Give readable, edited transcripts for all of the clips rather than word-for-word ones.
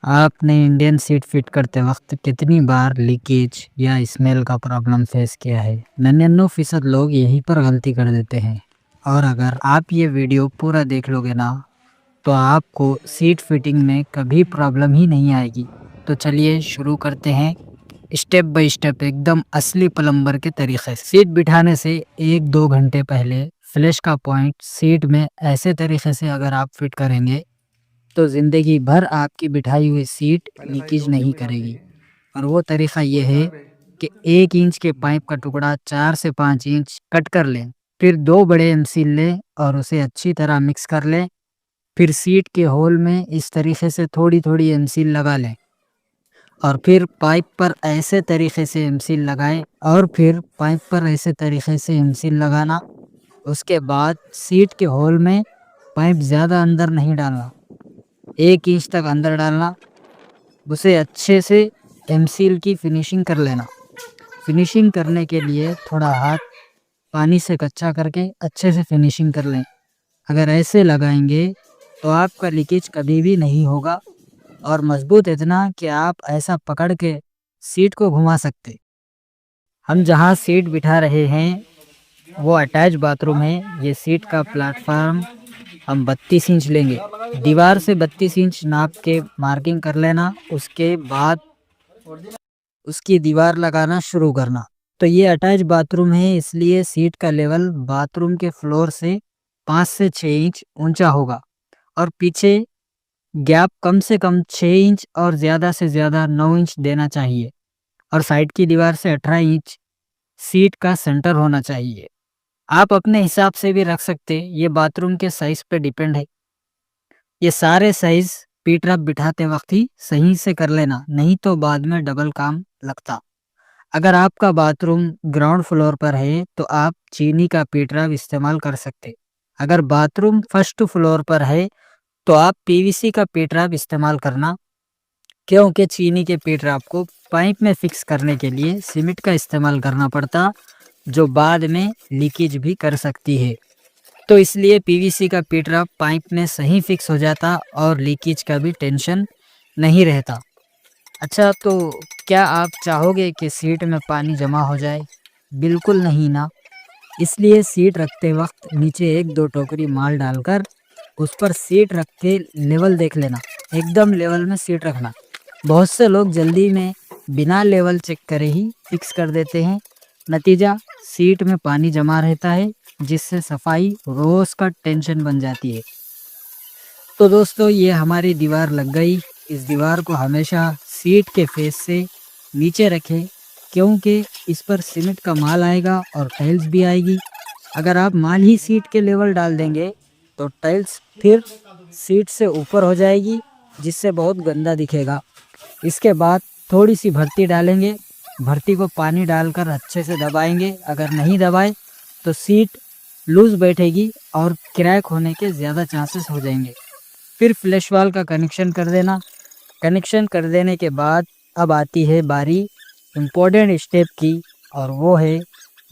आपने Indian seat fit करते वक्त कितनी बार लीकेज या स्मेल का प्रॉब्लम फेस किया है? 99% लोग यहीं पर गलती कर देते हैं। और अगर आप ये वीडियो पूरा देख लोगे ना, तो आपको सीट फिटिंग में कभी प्रॉब्लम ही नहीं आएगी। तो चलिए शुरू करते हैं स्टेप बाय स्टेप, एकदम असली प्लम्बर के तरीके से। सीट बिठाने से 1-2 घंटे पहले फ्लैश का पॉइंट सीट में ऐसे तरीके से अगर आप फिट करेंगे तो ज़िंदगी भर आपकी बिठाई हुई सीट लीकेज नहीं करेगी। और वो तरीका ये है कि 1 इंच के पाइप का टुकड़ा 4 से 5 इंच कट कर लें, फिर 2 बड़े एमसील लें और उसे अच्छी तरह मिक्स कर लें। फिर सीट के होल में इस तरीके से थोड़ी-थोड़ी एमसील लगा लें और फिर पाइप पर ऐसे तरीके से एमसील लगाएँ और फिर पाइप पर ऐसे तरीके से एमसील लगाना। उसके बाद सीट के होल में पाइप ज़्यादा अंदर नहीं डालना, 1 इंच तक अंदर डालना। उसे अच्छे से एमसील की फिनिशिंग कर लेना। फिनिशिंग करने के लिए थोड़ा हाथ पानी से कच्चा करके अच्छे से फिनिशिंग कर लें। अगर ऐसे लगाएंगे तो आपका लीकेज कभी भी नहीं होगा और मजबूत इतना कि आप ऐसा पकड़ के सीट को घुमा सकते। हम जहाँ सीट बिठा रहे हैं वो अटैच बाथरूम है। ये सीट का प्लेटफार्म हम 32 इंच लेंगे। दीवार से 32 इंच नाप के मार्किंग कर लेना। उसके बाद उसकी दीवार लगाना शुरू करना। तो ये अटैच बाथरूम है, इसलिए सीट का लेवल बाथरूम के फ्लोर से 5 से 6 इंच ऊंचा होगा और पीछे गैप कम से कम 6 इंच और ज़्यादा से ज़्यादा 9 इंच देना चाहिए। और साइड की दीवार से 18 इंच सीट का सेंटर होना चाहिए। आप अपने हिसाब से भी रख सकते, ये बाथरूम के साइज़ पे डिपेंड है। ये सारे साइज़ पीठ रब बिठाते वक्त ही सही से कर लेना, नहीं तो बाद में डबल काम लगता। अगर आपका बाथरूम ग्राउंड फ्लोर पर है तो आप चीनी का पीठ रब इस्तेमाल कर सकते। अगर बाथरूम फर्स्ट फ्लोर पर है तो आप पीवीसी का पीठ रब इस्तेमाल करना, क्योंकि चीनी के पीठ रब को पाइप में फिक्स करने के लिए सीमेंट का इस्तेमाल करना पड़ता, जो बाद में लीकेज भी कर सकती है। तो इसलिए पीवीसी का पीठ रब पाइप में सही फिक्स हो जाता और लीकेज का भी टेंशन नहीं रहता। अच्छा, तो क्या आप चाहोगे कि सीट में पानी जमा हो जाए? बिल्कुल नहीं ना। इसलिए सीट रखते वक्त नीचे 1-2 टोकरी माल डालकर उस पर सीट रख के लेवल देख लेना। एकदम लेवल में सीट रखना। बहुत से लोग जल्दी में बिना लेवल चेक करे ही फिक्स कर देते हैं। नतीजा सीट में पानी जमा रहता है, जिससे सफाई रोज का टेंशन बन जाती है। तो दोस्तों, ये हमारी दीवार लग गई। इस दीवार को हमेशा सीट के फेस से नीचे रखें, क्योंकि इस पर सीमेंट का माल आएगा और टाइल्स भी आएगी। अगर आप माल ही सीट के लेवल डाल देंगे तो टाइल्स फिर सीट से ऊपर हो जाएगी, जिससे बहुत गंदा दिखेगा। इसके बाद थोड़ी सी भर्ती डालेंगे। भर्ती को पानी डालकर अच्छे से दबाएंगे। अगर नहीं दबाए तो सीट लूज बैठेगी और क्रैक होने के ज़्यादा चांसेस हो जाएंगे। फिर फ्लैश वाल का कनेक्शन कर देना। कनेक्शन कर देने के बाद अब आती है बारी इम्पोर्टेंट स्टेप की, और वो है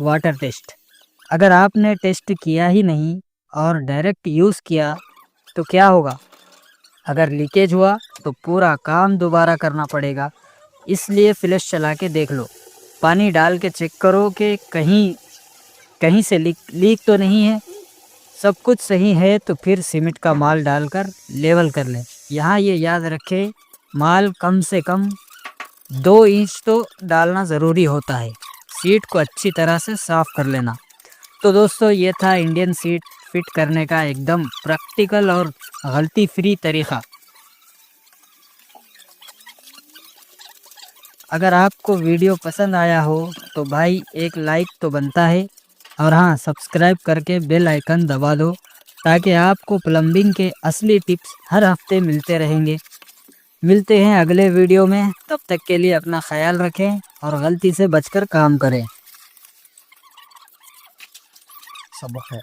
वाटर टेस्ट। अगर आपने टेस्ट किया ही नहीं और डायरेक्ट यूज़ किया तो क्या होगा? अगर लीकेज हुआ तो पूरा काम दोबारा करना पड़ेगा। इसलिए फ्लैश चला के देख लो, पानी डाल के चेक करो कि कहीं कहीं से लीक तो नहीं है। सब कुछ सही है तो फिर सीमेंट का माल डालकर लेवल कर लें। यहाँ ये याद रखें, माल कम से कम 2 इंच तो डालना ज़रूरी होता है। सीट को अच्छी तरह से साफ़ कर लेना। तो दोस्तों, ये था इंडियन सीट फिट करने का एकदम प्रैक्टिकल और गलती फ्री तरीका। अगर आपको वीडियो पसंद आया हो तो भाई एक लाइक तो बनता है, और हाँ, सब्सक्राइब करके बेल आइकन दबा दो, ताकि आपको प्लम्बिंग के असली टिप्स हर हफ्ते मिलते रहेंगे। मिलते हैं अगले वीडियो में, तब तक के लिए अपना ख्याल रखें और गलती से बचकर काम करें। सबक है।